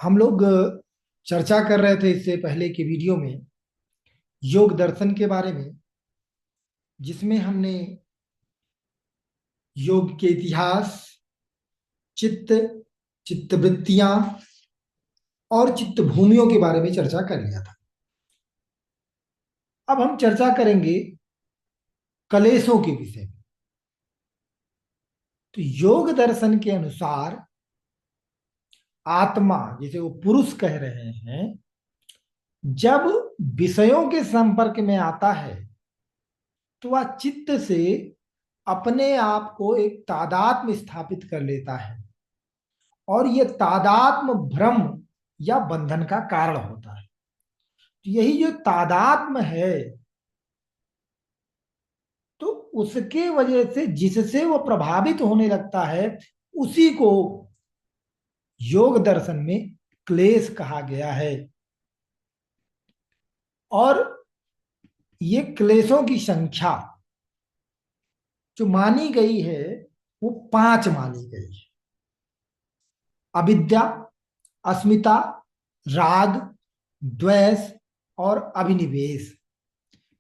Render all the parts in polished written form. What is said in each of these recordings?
हम लोग चर्चा कर रहे थे इससे पहले के वीडियो में योग दर्शन के बारे में, जिसमें हमने योग के इतिहास, चित्त, चित्तवृत्तियां और चित्त भूमियों के बारे में चर्चा कर लिया था। अब हम चर्चा करेंगे कलेशों के विषय में। तो योग दर्शन के अनुसार आत्मा, जिसे वो पुरुष कह रहे हैं, जब विषयों के संपर्क में आता है तो वह चित्त से अपने आप को एक तादात्म्य स्थापित कर लेता है और यह तादात्म्य भ्रम या बंधन का कारण होता है। तो यही जो तादात्म्य है, तो उसके वजह से जिससे वो प्रभावित होने लगता है, उसी को योग दर्शन में क्लेश कहा गया है। और ये क्लेशों की संख्या जो मानी गई है वो 5 मानी गई है। अविद्या, अस्मिता, राग, द्वेष और अभिनिवेश।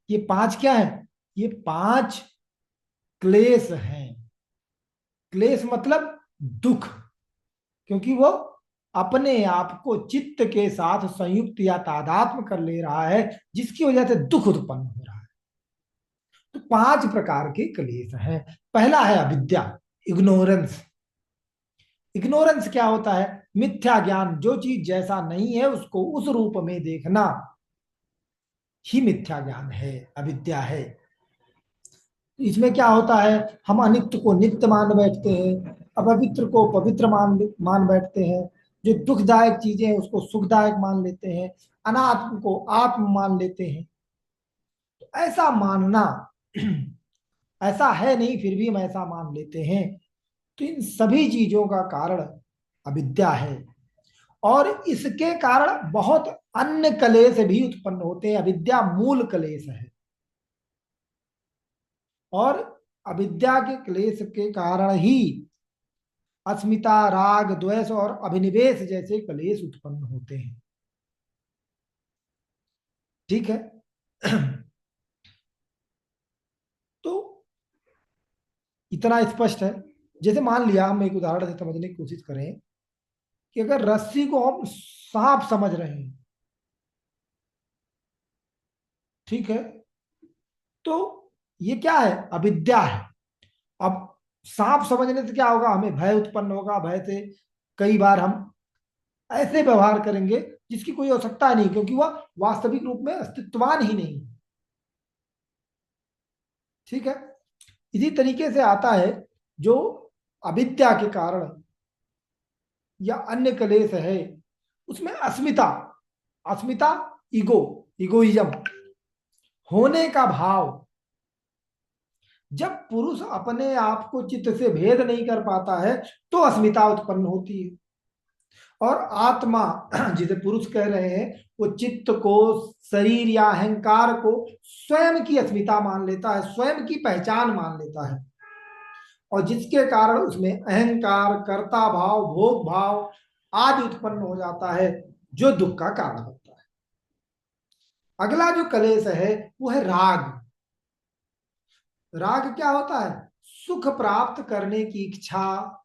ये 5 क्या है? ये 5 क्लेश हैं। क्लेश मतलब दुख, क्योंकि वो अपने आप को चित्त के साथ संयुक्त या तादात्म्य कर ले रहा है, जिसकी वजह से दुख उत्पन्न हो रहा है। तो 5 प्रकार के क्लेश हैं। पहला है अविद्या, इग्नोरेंस। इग्नोरेंस क्या होता है? मिथ्या ज्ञान। जो चीज जैसा नहीं है उसको उस रूप में देखना ही मिथ्या ज्ञान है, अविद्या है। इसमें क्या होता है? हम अनित्य को नित्य मान बैठते हैं, अपवित्र को पवित्र मान मान बैठते हैं, जो दुखदायक चीजें हैं उसको सुखदायक मान लेते हैं, अनात्म को आत्म मान लेते हैं। तो ऐसा मानना ऐसा है नहीं, फिर भी हम ऐसा मान लेते हैं। तो इन सभी चीजों का कारण अविद्या है। और इसके कारण बहुत अन्य कलेश भी उत्पन्न होते हैं। अविद्या मूल कलेश है और अविद्या के क्लेश के कारण ही अस्मिता, राग, द्वेष और अभिनिवेश जैसे क्लेश उत्पन्न होते हैं। ठीक है। तो इतना स्पष्ट है। जैसे मान लिया, हम एक उदाहरण से समझने की कोशिश करें कि अगर रस्सी को हम सांप समझ रहे हैं, ठीक है, तो ये क्या है? अविद्या है। अब सांप समझने से क्या होगा? हमें भय उत्पन्न होगा। भय से कई बार हम ऐसे व्यवहार करेंगे जिसकी कोई आवश्यकता नहीं, क्योंकि वह वास्तविक रूप में अस्तित्वान ही नहीं। ठीक है। इसी तरीके से आता है जो अविद्या के कारण या अन्य कलेश है, उसमें अस्मिता। अस्मिता, ईगो, इगोइज्म, होने का भाव। जब पुरुष अपने आप को चित्त से भेद नहीं कर पाता है तो अस्मिता उत्पन्न होती है। और आत्मा, जिसे पुरुष कह रहे हैं, वो चित्त को, शरीर या अहंकार को स्वयं की अस्मिता मान लेता है, स्वयं की पहचान मान लेता है, और जिसके कारण उसमें अहंकार, कर्ता भाव, भोग भाव आदि उत्पन्न हो जाता है, जो दुख का कारण बनता है। अगला जो कलेश है वो है राग। राग क्या होता है? सुख प्राप्त करने की इच्छा।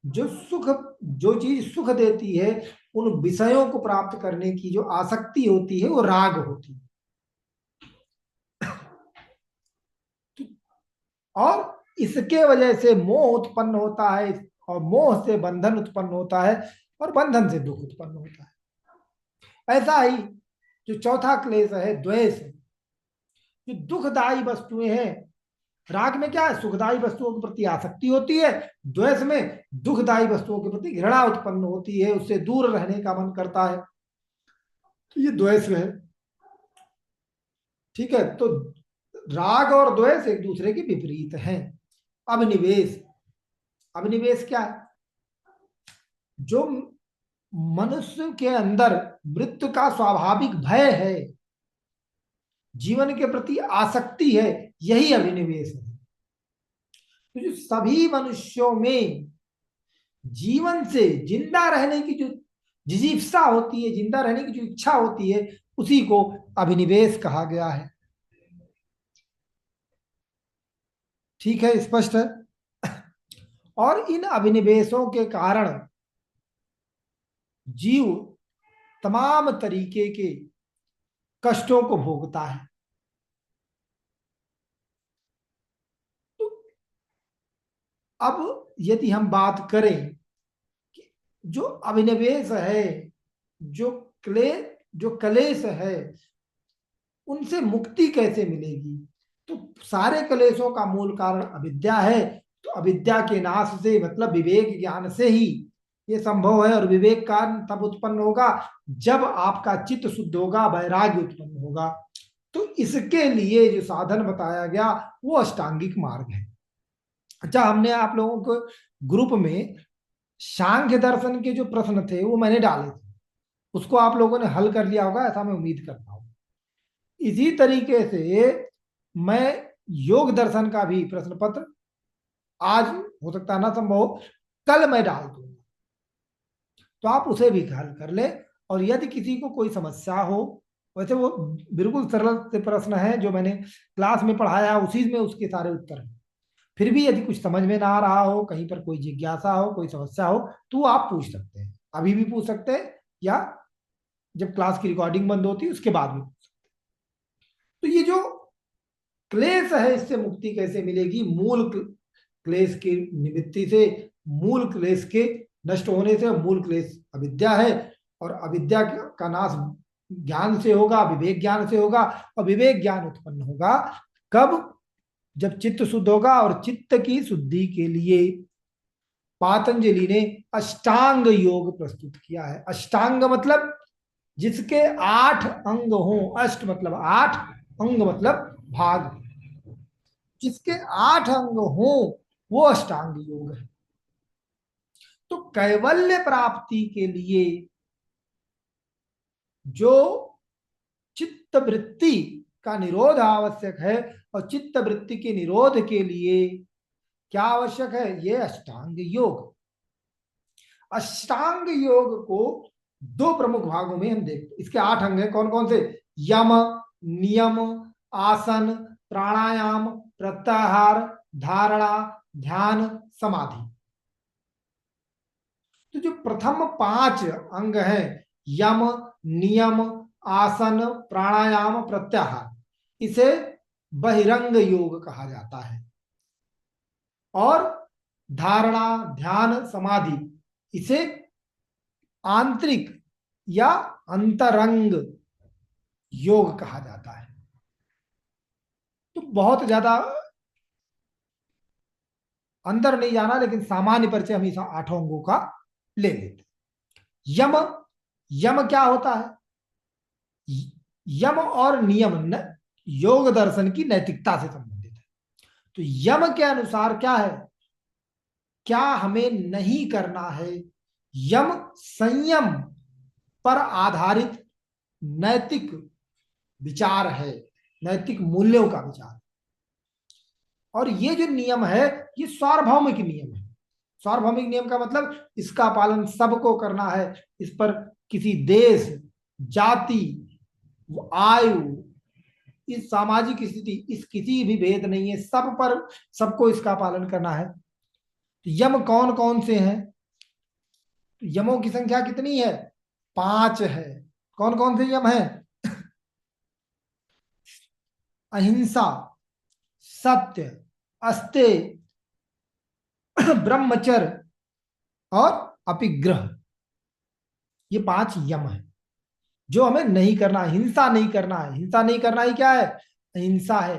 जो सुख, जो चीज सुख देती है, उन विषयों को प्राप्त करने की जो आसक्ति होती है वो राग होती है। और इसके वजह से मोह उत्पन्न होता है, और मोह से बंधन उत्पन्न होता है, और बंधन से दुख उत्पन्न होता है। ऐसा ही जो चौथा क्लेश है, द्वेष। जो दुखदायी वस्तुएं हैं, राग में क्या है? सुखदायी वस्तुओं के प्रति आसक्ति होती है, द्वेष में दुखदायी वस्तुओं के प्रति घृणा उत्पन्न होती है, उससे दूर रहने का मन करता है। तो ये द्वेष है। ठीक है। तो राग और द्वेष एक दूसरे के विपरीत हैं। अभिनिवेश। अभिनिवेश क्या है? जो मनुष्य के अंदर मृत्यु का स्वाभाविक भय है, जीवन के प्रति आसक्ति है, यही अभिनिवेश है। तो जो सभी मनुष्यों में जीवन से जिंदा रहने की जो जिजीप्सा होती है, जिंदा रहने की जो इच्छा होती है, उसी को अभिनिवेश कहा गया है। ठीक है, स्पष्ट है। और इन अभिनिवेशों के कारण जीव तमाम तरीके के कष्टों को भोगता है। तो अब यदि हम बात करें कि जो अभिनिवेश है, जो क्ले जो क्लेश है, उनसे मुक्ति कैसे मिलेगी? तो सारे क्लेशों का मूल कारण अविद्या है। तो अविद्या के नाश से मतलब विवेक ज्ञान से ही ये संभव है। और विवेक का तब उत्पन्न होगा जब आपका चित्त शुद्ध होगा, वैराग्य उत्पन्न होगा। तो इसके लिए जो साधन बताया गया वो अष्टांगिक मार्ग है। अच्छा, हमने आप लोगों को ग्रुप में सांख्य दर्शन के जो प्रश्न थे वो मैंने डाले थे, उसको आप लोगों ने हल कर लिया होगा, ऐसा मैं उम्मीद करता हूं। इसी तरीके से मैं योग दर्शन का भी प्रश्न पत्र आज हो सकता ना संभव हो, कल मैं डाल दूंगा, तो आप उसे भी हल कर ले। और यदि किसी को कोई समस्या हो, वैसे वो बिल्कुल सरल से प्रश्न है जो मैंने क्लास में पढ़ाया, उसी में उसके सारे उत्तर हैं। फिर भी यदि कुछ समझ में ना आ रहा हो, कहीं पर कोई जिज्ञासा हो, कोई समस्या हो, तो आप पूछ सकते हैं, अभी भी पूछ सकते हैं, या जब क्लास की रिकॉर्डिंग बंद होती है उसके बाद भी। तो ये जो क्लेश है, इससे मुक्ति कैसे मिलेगी? मूल क्लेश की निवृत्ति से, मूल क्लेश के नष्ट होने से। मूल क्लेश अविद्या है, और अविद्या का नाश ज्ञान से होगा, विवेक ज्ञान से होगा। और विवेक ज्ञान उत्पन्न होगा कब? जब चित्त शुद्ध होगा। और चित्त की शुद्धि के लिए पातंजलि ने अष्टांग योग प्रस्तुत किया है। अष्टांग मतलब जिसके 8 अंग हों। अष्ट मतलब 8, अंग मतलब भाग। जिसके 8 अंग हों वो अष्टांग योग है। तो कैवल्य प्राप्ति के लिए जो चित्त वृत्ति का निरोध आवश्यक है, और चित्त वृत्ति के निरोध के लिए क्या आवश्यक है? ये अष्टांग योग। अष्टांग योग को 2 प्रमुख भागों में हम देखते हैं। इसके 8 अंग हैं, कौन कौन से? यम, नियम, आसन, प्राणायाम, प्रत्याहार, धारणा, ध्यान, समाधि। तो जो प्रथम 5 अंग हैं, यम, नियम, आसन, प्राणायाम, प्रत्याहार, इसे बहिरंग योग कहा जाता है। और धारणा, ध्यान, समाधि, इसे आंतरिक या अंतरंग योग कहा जाता है। तो बहुत ज्यादा अंदर नहीं जाना, लेकिन सामान्य परिचय हम इस 8 अंगों का ले लेते। यम, यम क्या होता है? यम और नियम योग दर्शन की नैतिकता से संबंधित है। तो यम के अनुसार क्या है, क्या हमें नहीं करना है? यम संयम पर आधारित नैतिक विचार है, नैतिक मूल्यों का विचार। और ये जो नियम है, ये सार्वभौमिक नियम है। सार्वभौमिक नियम का मतलब इसका पालन सबको करना है। इस पर किसी देश, जाति, आयु, इस सामाजिक स्थिति, इस किसी भी भेद नहीं है, सब पर सबको इसका पालन करना है। तो यम कौन कौन से हैं? तो यमों की संख्या कितनी है? 5 है। कौन कौन से यम हैं? अहिंसा, सत्य, अस्तेय, ब्रह्मचर्य और अपिग्रह। ये 5 यम है जो हमें नहीं करना है। हिंसा नहीं करना है। हिंसा नहीं करना ही क्या है? अहिंसा है।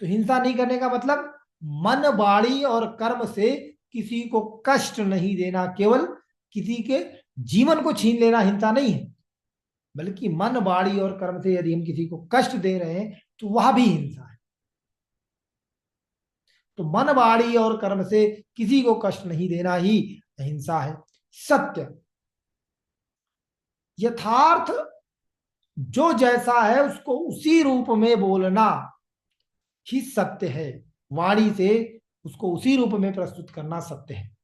तो हिंसा नहीं करने का मतलब मन, वाणी और कर्म से किसी को कष्ट नहीं देना। केवल किसी के जीवन को छीन लेना हिंसा नहीं है, बल्कि मन, वाणी और कर्म से यदि हम किसी को कष्ट दे रहे हैं तो वह भी हिंसा है। तो मन, वाणी और कर्म से किसी को कष्ट नहीं देना ही अहिंसा है। सत्य, यथार्थ जो जैसा है उसको उसी रूप में बोलना ही सत्य है। वाणी से उसको उसी रूप में प्रस्तुत करना सत्य है।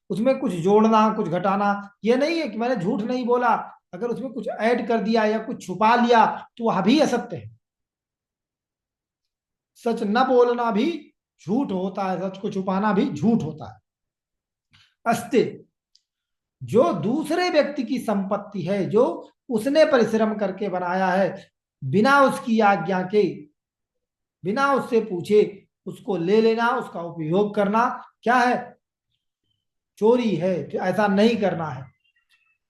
उसमें कुछ जोड़ना कुछ घटाना। ये नहीं है कि मैंने झूठ नहीं बोला, अगर उसमें कुछ ऐड कर दिया या कुछ छुपा लिया तो वह भी असत्य है। सच न बोलना भी झूठ होता है, सच को छुपाना भी झूठ होता है। अस्ते, जो दूसरे व्यक्ति की संपत्ति है, जो उसने परिश्रम करके बनाया है, बिना उसकी आज्ञा के, बिना उससे पूछे उसको ले लेना, उसका उपयोग करना, क्या है? चोरी है। तो ऐसा नहीं करना है,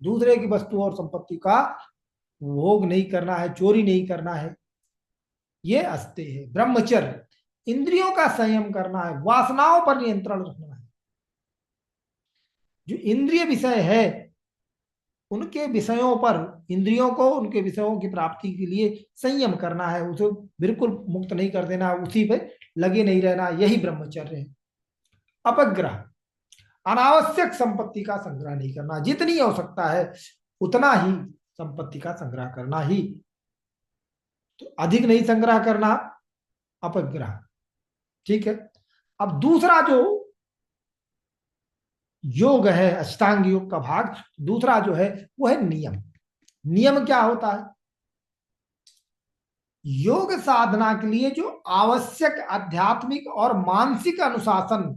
दूसरे की वस्तु और संपत्ति का भोग नहीं करना है, चोरी नहीं करना है। ये अस्ते है। ब्रह्मचर्य, इंद्रियों का संयम करना है, वासनाओं पर नियंत्रण रखना है। जो इंद्रिय विषय है उनके विषयों पर, इंद्रियों को उनके विषयों की प्राप्ति के लिए संयम करना है, उसे बिल्कुल मुक्त नहीं कर देना, उसी पे लगे नहीं रहना, यही ब्रह्मचर्य है। अपग्रह, अनावश्यक संपत्ति का संग्रह नहीं करना, जितनी आवश्यकता है उतना ही संपत्ति का संग्रह करना ही, तो अधिक नहीं संग्रह करना, अपग्रह। ठीक है। अब दूसरा जो योग है, अष्टांग योग का भाग दूसरा जो है वो है नियम। नियम क्या होता है? योग साधना के लिए जो आवश्यक आध्यात्मिक और मानसिक अनुशासन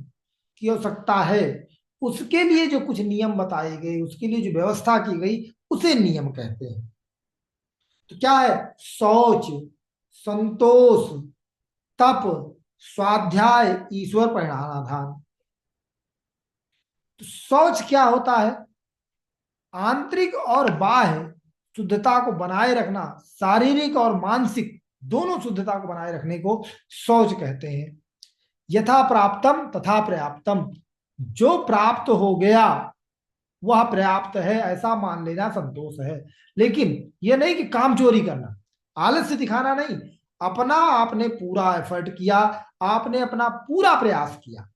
की आवश्यकता है, उसके लिए जो कुछ नियम बताए गए, उसके लिए जो व्यवस्था की गई, उसे नियम कहते हैं। तो क्या है? शौच, संतोष, तप, स्वाध्याय, ईश्वर परिणाधान। तो शौच क्या होता है? आंतरिक और बाह्य शुद्धता को बनाए रखना, शारीरिक और मानसिक दोनों शुद्धता को बनाए रखने को शौच कहते हैं। यथा प्राप्तम तथा पर्याप्तम, जो प्राप्त हो गया वह पर्याप्त है ऐसा मान लेना संतोष है। लेकिन यह नहीं कि काम चोरी करना, आलस्य दिखाना नहीं, अपना आपने पूरा एफर्ट किया, आपने अपना पूरा प्रयास किया,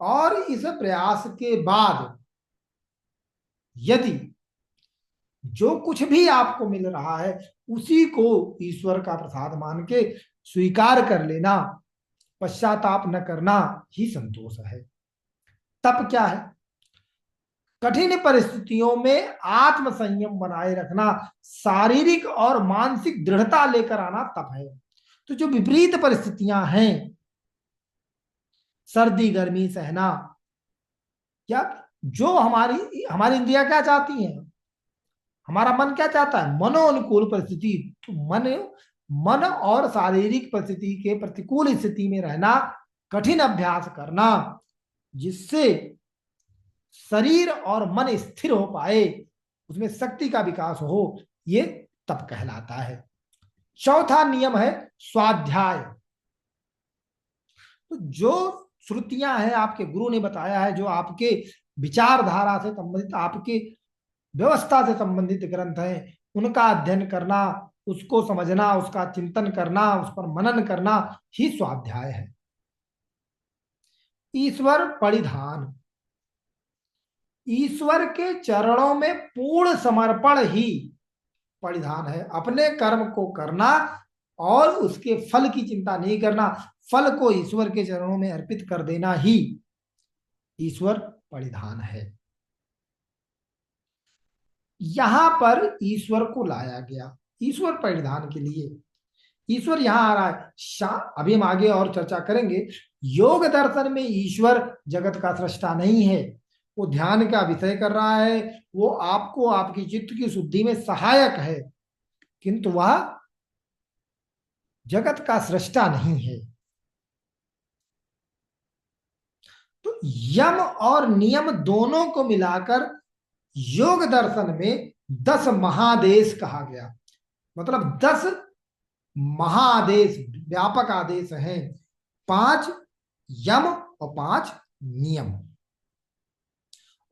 और इस प्रयास के बाद यदि जो कुछ भी आपको मिल रहा है उसी को ईश्वर का प्रसाद मान के स्वीकार कर लेना, पश्चाताप न करना ही संतोष है। तप क्या है? कठिन परिस्थितियों में आत्म संयम बनाए रखना, शारीरिक और मानसिक दृढ़ता लेकर आना तप है। तो जो विपरीत परिस्थितियां हैं, सर्दी गर्मी सहना, या जो हमारी हमारी इंद्रियां क्या चाहती हैं, हमारा मन क्या चाहता है, मनोनुकूल परिस्थिति, तो मन और शारीरिक परिस्थिति के प्रतिकूल स्थिति में रहना, कठिन अभ्यास करना, जिससे शरीर और मन स्थिर हो पाए, उसमें शक्ति का विकास हो, ये तप कहलाता है। चौथा नियम है स्वाध्याय। तो जो श्रुतियां हैं, आपके गुरु ने बताया है, जो आपके विचारधारा से संबंधित, आपके व्यवस्था से संबंधित ग्रंथ हैं, उनका अध्ययन करना, उसको समझना, उसका चिंतन करना, उस पर मनन करना ही स्वाध्याय है। ईश्वर परिधान, ईश्वर के चरणों में पूर्ण समर्पण ही परिधान है। अपने कर्म को करना और उसके फल की चिंता नहीं करना, फल को ईश्वर के चरणों में अर्पित कर देना ही ईश्वर परिधान है। यहां पर ईश्वर को लाया गया ईश्वर परिधान के लिए। ईश्वर यहां आ रहा है, अभी हम आगे और चर्चा करेंगे। योग दर्शन में ईश्वर जगत का सृष्टा नहीं है, वो ध्यान का विषय कर रहा है, वो आपको आपकी चित्त की शुद्धि में सहायक है, किंतु वह जगत का सृष्टा नहीं है। तो यम और नियम दोनों को मिलाकर योग दर्शन में 10 महादेश कहा गया। मतलब 10 महादेश, व्यापक आदेश हैं, 5 यम और 5 नियम।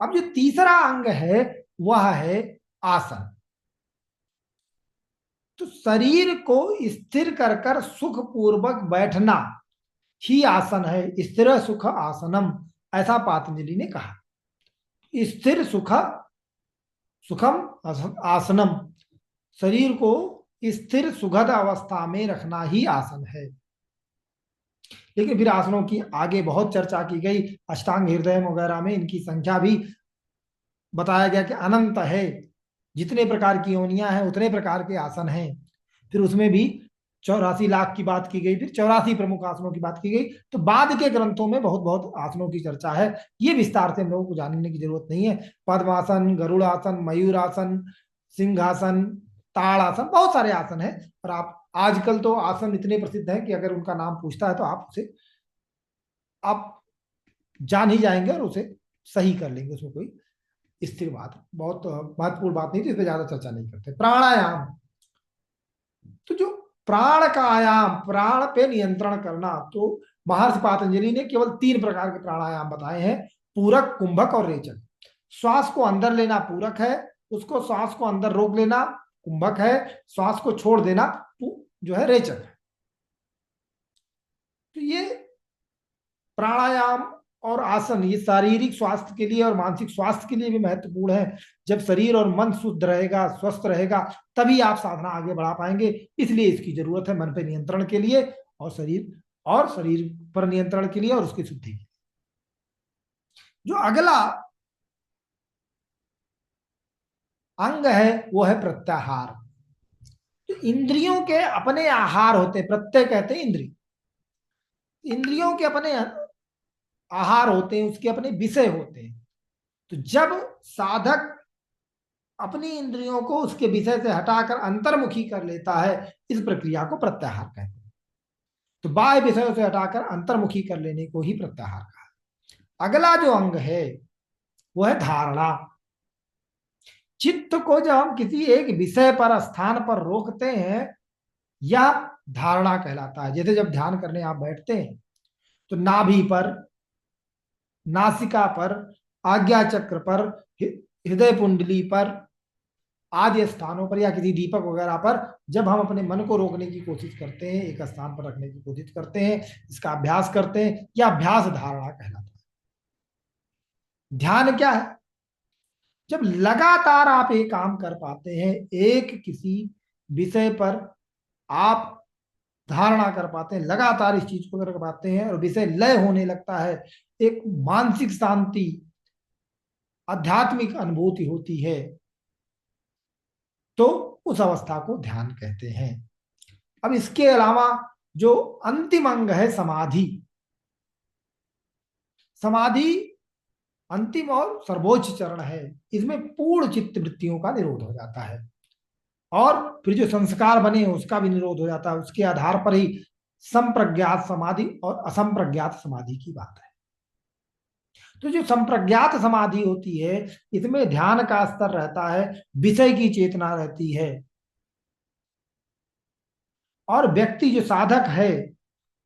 अब जो तीसरा अंग है वह है आसन। तो शरीर को स्थिर कर कर सुख पूर्वक बैठना ही आसन है। स्थिर सुख आसनम, ऐसा पातंजलि ने कहा। स्थिर सुख सुखम आसनम, शरीर को स्थिर सुखद अवस्था में रखना ही आसन है। लेकिन फिर आसनों की आगे बहुत चर्चा की गई। अष्टांग हृदय वगैरह में इनकी संख्या भी बताया गया कि अनंत है, जितने प्रकार की योनियां हैं उतने प्रकार के आसन हैं। फिर उसमें भी 84 लाख की बात की गई, फिर 84 प्रमुख आसनों की बात की गई। तो बाद के ग्रंथों में बहुत बहुत आसनों की चर्चा है, ये विस्तार से हम लोगों को जानने की जरूरत नहीं है। पद्मासन, गरुड़ासन, मयूरासन, सिंहासन, ताड़ासन, बहुत सारे आसन हैं। और आप आजकल तो आसन इतने प्रसिद्ध हैं कि अगर उनका नाम पूछता है तो आप जान ही जाएंगे और उसे सही कर लेंगे। उसमें कोई स्थिर बात, बहुत महत्वपूर्ण बात नहीं, तो इस पर ज्यादा चर्चा नहीं करते। प्राणायाम, तो जो प्राण का आयाम, प्राण पे नियंत्रण करना, तो महर्षि पातंजलि ने केवल 3 प्रकार के प्राणायाम बताए हैं, पूरक, कुंभक और रेचक। श्वास को अंदर लेना पूरक है, उसको श्वास को अंदर रोक लेना कुंभक है, श्वास को छोड़ देना जो है रेचक है। तो ये प्राणायाम और आसन ये शारीरिक स्वास्थ्य के लिए और मानसिक स्वास्थ्य के लिए भी महत्वपूर्ण है। जब शरीर और मन शुद्ध रहेगा, स्वस्थ रहेगा, तभी आप साधना आगे बढ़ा पाएंगे। इसलिए इसकी जरूरत है मन पर नियंत्रण के लिए और शरीर पर नियंत्रण के लिए और उसकी शुद्धि के लिए। जो अगला अंग है वो है प्रत्याहार। तो इंद्रियों के अपने आहार होते हैं, प्रत्यय कहते हैं इंद्रिय, इंद्रियों के अपने आहार होते हैं, उसके अपने विषय होते हैं। तो जब साधक अपनी इंद्रियों को उसके विषय से हटाकर अंतर्मुखी कर लेता है, इस प्रक्रिया को प्रत्याहार कहते हैं। तो बाह्य विषयों से हटाकर अंतर्मुखी कर लेने को ही प्रत्याहार कहा। अगला जो अंग है वो है धारणा। चित्त को जब हम किसी एक विषय पर, स्थान पर रोकते हैं, या धारणा कहलाता है। जैसे जब ध्यान करने आप बैठते हैं तो नाभि पर, नासिका पर, आज्ञा चक्र पर, हृदय कुंडली पर आदि स्थानों पर या किसी दीपक वगैरह पर जब हम अपने मन को रोकने की कोशिश करते हैं, एक स्थान पर रखने की कोशिश करते हैं, इसका अभ्यास करते हैं, या अभ्यास धारणा कहलाता है। ध्यान क्या है? जब लगातार आप एक काम कर पाते हैं, एक किसी विषय पर आप धारणा कर पाते हैं, लगातार इस चीज को कर पाते हैं और विषय लय होने लगता है, एक मानसिक शांति, आध्यात्मिक अनुभूति होती है, तो उस अवस्था को ध्यान कहते हैं। अब इसके अलावा जो अंतिम अंग है समाधि, समाधि अंतिम और सर्वोच्च चरण है। इसमें पूर्ण चित्त वृत्तियों का निरोध हो जाता है और फिर जो संस्कार बने उसका भी निरोध हो जाता है। उसके आधार पर ही संप्रज्ञात समाधि और असंप्रज्ञात समाधि की बात है। तो जो संप्रज्ञात समाधि होती है, इसमें ध्यान का स्तर रहता है, विषय की चेतना रहती है, और व्यक्ति जो साधक है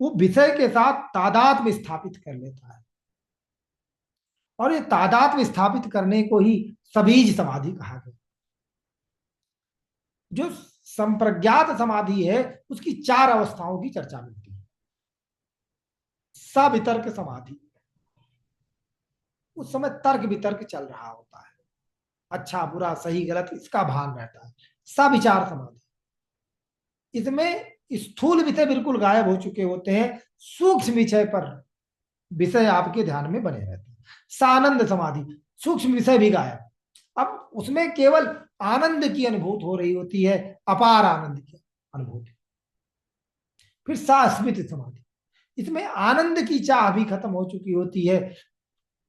वो विषय के साथ तादात्म्य स्थापित कर लेता है, और ये तादात्म्य स्थापित करने को ही सबीज समाधि कहा गया। जो संप्रज्ञात समाधि है उसकी 4 अवस्थाओं की चर्चा मिलती है। सवितर्क समाधि, उस समय तर्क वितर्क चल रहा होता है, अच्छा बुरा सही गलत इसका भान रहता है। सविचार समाधि, इसमें स्थूल विषय बिल्कुल गायब हो चुके होते हैं, सूक्ष्म विषय पर विषय आपके ध्यान में बने रहते हैं। सानंद समाधि, सूक्ष्म विषय भी गायब, अब उसमें केवल आनंद की अनुभूति हो रही होती है, अपार आनंद की अनुभूति। फिर सास्मित समाधि, इसमें आनंद की चाह भी खत्म हो चुकी होती है,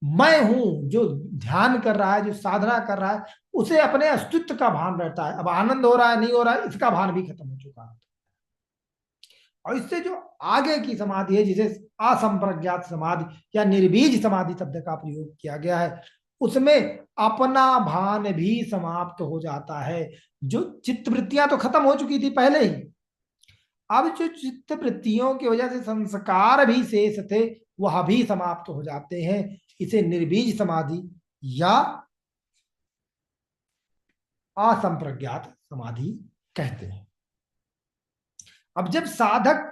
मैं हूं जो ध्यान कर रहा है, जो साधना कर रहा है, उसे अपने अस्तित्व का भान रहता है। अब आनंद हो रहा है नहीं हो रहा है इसका भान भी खत्म हो चुका है। और इससे जो आगे की समाधि है जिसे असंप्रज्ञात समाधि या निर्बीज समाधि शब्द का प्रयोग किया गया है, उसमें अपना भान भी समाप्त हो जाता है। जो चित्त वृत्तियां तो खत्म हो चुकी थी पहले ही, अब जो चित्त वृत्तियों की वजह से संस्कार भी शेष थे वह भी समाप्त हो जाते हैं। इसे निर्बीज समाधि या असंप्रज्ञात समाधि कहते हैं। अब जब साधक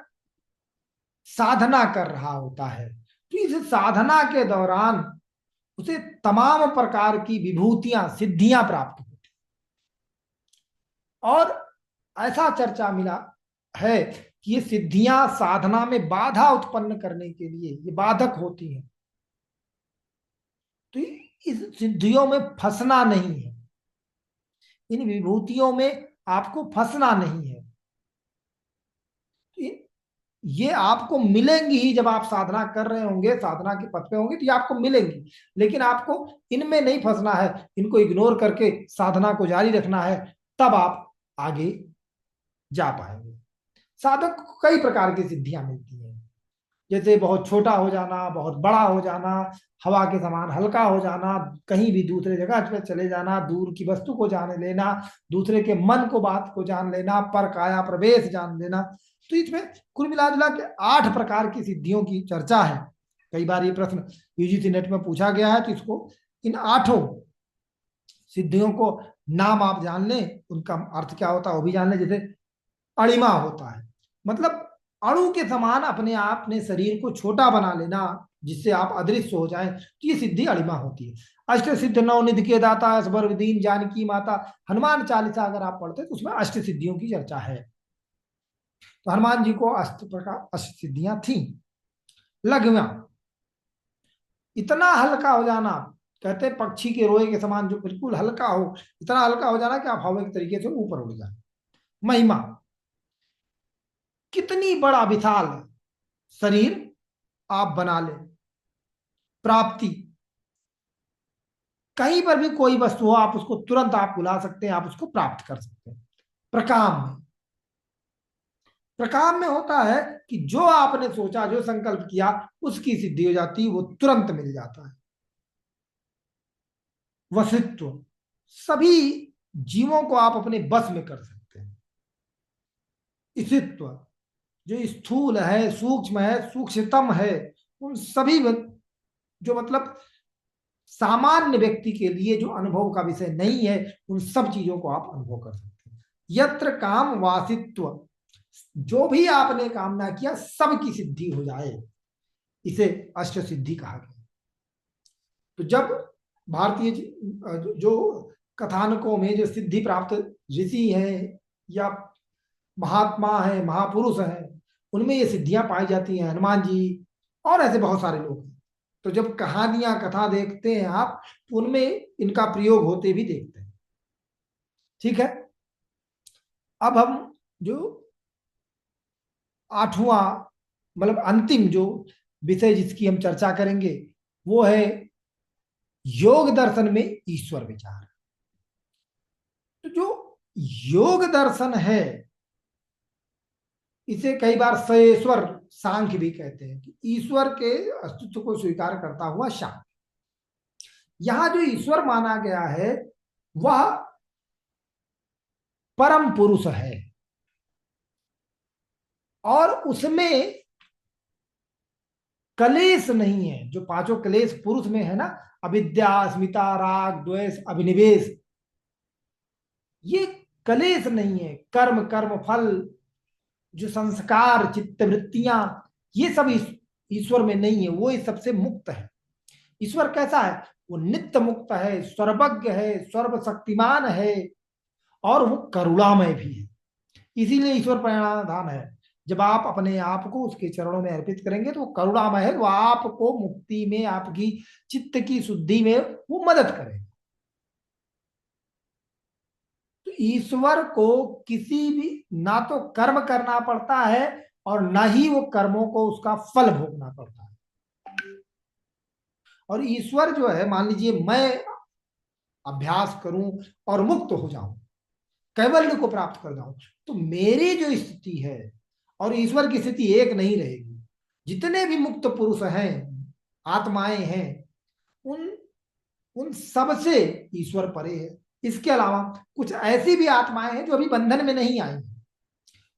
साधना कर रहा होता है तो इस साधना के दौरान उसे तमाम प्रकार की विभूतियां, सिद्धियां प्राप्त होती, और ऐसा चर्चा मिला है कि ये सिद्धियां साधना में बाधा उत्पन्न करने के लिए ये बाधक होती हैं। तो इस सिद्धियों में फंसना नहीं है, इन विभूतियों में आपको फंसना नहीं है। ये आपको मिलेंगी ही, जब आप साधना कर रहे होंगे, साधना के पथ पे होंगे, तो ये आपको मिलेंगी। लेकिन आपको इनमें नहीं फंसना है, इनको इग्नोर करके साधना को जारी रखना है, तब आप आगे जा पाएंगे। साधक को कई प्रकार की सिद्धियां मिलती हैं, जैसे बहुत छोटा हो जाना, बहुत बड़ा हो जाना, हवा के समान हल्का हो जाना, कहीं भी दूसरे जगह पे चले जाना, दूर की वस्तु को जान लेना, दूसरे के मन को बात को जान लेना, पर काया प्रवेश जान लेना। तो इसमें कुल मिला जुला के 8 प्रकार की सिद्धियों की चर्चा है। कई बार ये प्रश्न यूजीसी नेट में पूछा गया है, तो इसको इन 8 सिद्धियों को नाम आप जान लें, उनका अर्थ क्या होता है वो भी जान लें। जैसे अणिमा होता है, मतलब अणु के समान अपने आप ने शरीर को छोटा बना लेना, जिससे आप अदृश्य हो जाएं, तो ये सिद्धि अणिमा होती है। अष्ट सिद्ध नवनिधि के दाता असबर दीन जानकी माता, हनुमान चालीसा अगर आप पढ़ते हैं तो उसमें अष्ट सिद्धियों की चर्चा है। तो हनुमान जी को अष्ट प्रकार अष्ट सिद्धियां थी। लघ्वा, इतना हल्का हो जाना, कहते हैं पक्षी के रोए के समान, जो बिल्कुल हल्का हो, इतना हल्का हो जाना कि आप हवा के तरीके से ऊपर उड़ जाए। महिमा, कितनी बड़ा विशाल शरीर आप बना ले। प्राप्ति, कहीं पर भी कोई वस्तु हो, आप उसको तुरंत आप बुला सकते हैं, आप उसको प्राप्त कर सकते हैं। प्रकाम, प्रकाम में होता है कि जो आपने सोचा, जो संकल्प किया, उसकी सिद्धि हो जाती है, वो तुरंत मिल जाता है। वसित्व, सभी जीवों को आप अपने बस में कर सकते हैं। इसित्व, जो स्थूल है, सूक्ष्म है, सूक्ष्मतम है, उन सभी जो मतलब सामान्य व्यक्ति के लिए जो अनुभव का विषय नहीं है, उन सब चीजों को आप अनुभव कर सकते हैं। यत्र काम वासित्व, जो भी आपने कामना किया सबकी सिद्धि हो जाए, इसे अष्ट सिद्धि कहा गया। तो जब भारतीय जो कथानकों में जो सिद्धि प्राप्त ऋषि हैं या महात्मा है, महापुरुष है, उनमें ये सिद्धियां पाई जाती हैं, हनुमान जी और ऐसे बहुत सारे लोग हैं। तो जब कहानियां कथा देखते हैं आप, तो उनमें इनका प्रयोग होते भी देखते हैं। ठीक है, अब हम जो 8वां मतलब अंतिम जो विषय जिसकी हम चर्चा करेंगे, वो है योग दर्शन में ईश्वर विचार। तो जो योग दर्शन है, इसे कई बार सयेश्वर सांख्य भी कहते हैं, कि ईश्वर के अस्तित्व को स्वीकार करता हुआ सांख्य। यहां जो ईश्वर माना गया है वह परम पुरुष है, और उसमें कलेश नहीं है। जो 5 क्लेश पुरुष में है ना, अविद्या, अस्मिता, राग, द्वेष, अभिनिवेश, ये कलेश नहीं है। कर्म, कर्म फल, जो संस्कार, चित्तवृत्तियां, ये सब ईश्वर में नहीं है। वो इस सबसे मुक्त है। ईश्वर कैसा है? वो नित्य मुक्त है, सर्वज्ञ है, सर्वशक्तिमान है, और वो करुणामय भी है। इसीलिए ईश्वर प्रणिधान है। जब आप अपने आप को उसके चरणों में अर्पित करेंगे तो वो करुणामय है, वो आपको मुक्ति में, आपकी चित्त की शुद्धि में वो मदद करे। तो ईश्वर को किसी भी ना तो कर्म करना पड़ता है, और ना ही वो कर्मों को उसका फल भोगना पड़ता है। और ईश्वर जो है, मान लीजिए मैं अभ्यास करूं और मुक्त हो जाऊं, कैवल्य को प्राप्त कर जाऊं, तो मेरी जो स्थिति है और ईश्वर की स्थिति एक नहीं रहेगी। जितने भी मुक्त पुरुष हैं, आत्माएं हैं, उन उन सब से ईश्वर परे है। इसके अलावा कुछ ऐसी भी आत्माएं हैं जो अभी बंधन में नहीं आई हैं,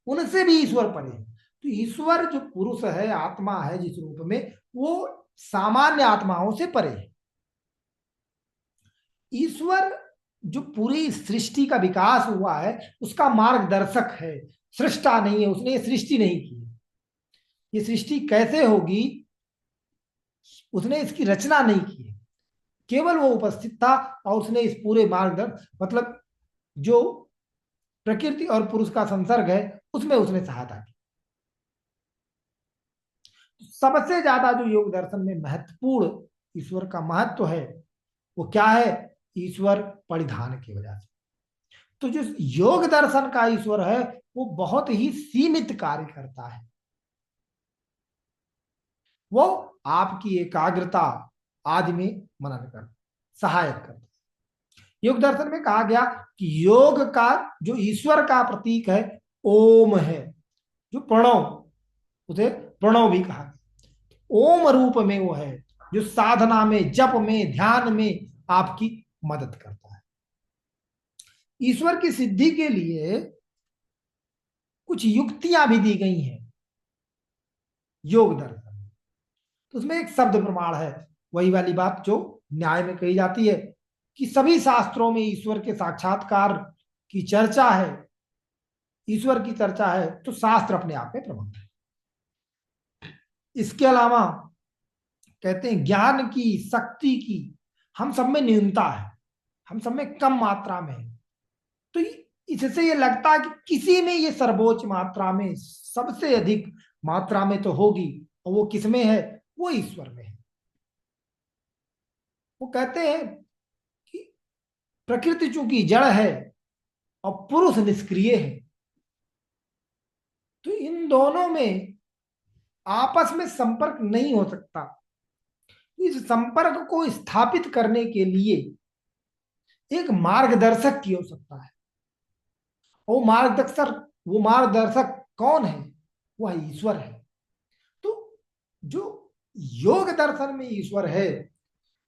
उनसे भी ईश्वर परे है। तो ईश्वर जो पुरुष है, आत्मा है जिस रूप में, वो सामान्य आत्माओं से परे है। ईश्वर जो पूरी सृष्टि का विकास हुआ है, उसका मार्गदर्शक है, सृष्टा नहीं है। उसने ये सृष्टि नहीं की। ये सृष्टि कैसे होगी, उसने इसकी रचना नहीं की है। केवल वो उपस्थित था, और उसने इस पूरे मार्गदर्शन, मतलब जो प्रकृति और पुरुष का संसर्ग है, उसमें उसने सहायता की। सबसे ज्यादा जो योग दर्शन में महत्वपूर्ण ईश्वर का महत्व है वो क्या है? ईश्वर परिधान की वजह से। तो जो योग दर्शन का ईश्वर है वो बहुत ही सीमित कार्य करता है। वो आपकी एकाग्रता आदि में मनन कर सहायक करता है। योग दर्शन में कहा गया कि योग का जो ईश्वर का प्रतीक है ओम है, जो प्रणव, उसे प्रणव भी कहा गया। ओम रूप में वो है जो साधना में, जप में, ध्यान में आपकी मदद करता है। ईश्वर की सिद्धि के लिए कुछ युक्तियां भी दी गई हैं योग दर्शन में। तो उसमें एक शब्द प्रमाण है, वही वाली बात जो न्याय में कही जाती है कि सभी शास्त्रों में ईश्वर के साक्षात्कार की चर्चा है, ईश्वर की चर्चा है, तो शास्त्र अपने आप में प्रमाण है। इसके अलावा कहते हैं ज्ञान की, शक्ति की हम सब में न्यूनता है, हम सब में कम मात्रा में है। तो इससे ये लगता है कि किसी में ये सर्वोच्च मात्रा में, सबसे अधिक मात्रा में तो होगी, और वो किसमें है? वो ईश्वर में है। वो कहते हैं कि प्रकृति चूंकि जड़ है और पुरुष निष्क्रिय है, तो इन दोनों में आपस में संपर्क नहीं हो सकता। इस संपर्क को स्थापित करने के लिए एक मार्गदर्शक की आवश्यकता है। वो मार्गदर्शक कौन है? वह ईश्वर है। तो जो योग दर्शन में ईश्वर है,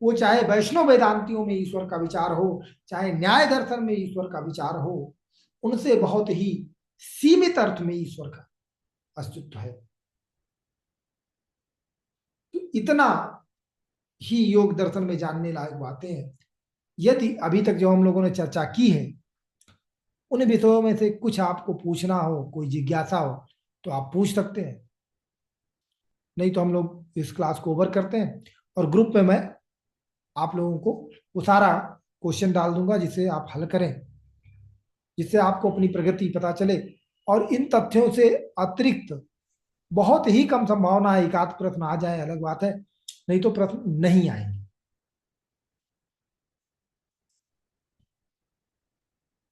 वो चाहे वैष्णव वेदांतियों में ईश्वर का विचार हो, चाहे न्याय दर्शन में ईश्वर का विचार हो, उनसे बहुत ही सीमित अर्थ में ईश्वर का अस्तित्व है। तो इतना ही योग दर्शन में जानने लायक बातें हैं। यदि अभी तक जो हम लोगों ने चर्चा की है उन विषयों में से कुछ आपको पूछना हो, कोई जिज्ञासा हो, तो आप पूछ सकते हैं। नहीं तो हम लोग इस क्लास को ओवर करते हैं और ग्रुप में मैं आप लोगों को वो सारा क्वेश्चन डाल दूंगा जिसे आप हल करें, जिससे आपको अपनी प्रगति पता चले। और इन तथ्यों से अतिरिक्त बहुत ही कम संभावना है एक आध प्रश्न आ जाए, अलग बात है, नहीं तो प्रश्न नहीं आएंगे।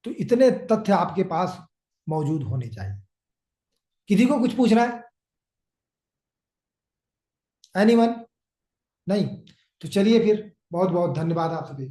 तो इतने तथ्य आपके पास मौजूद होने चाहिए। किसी को कुछ पूछना है? एनीवन? नहीं? तो चलिए फिर, बहुत बहुत धन्यवाद आप सभी।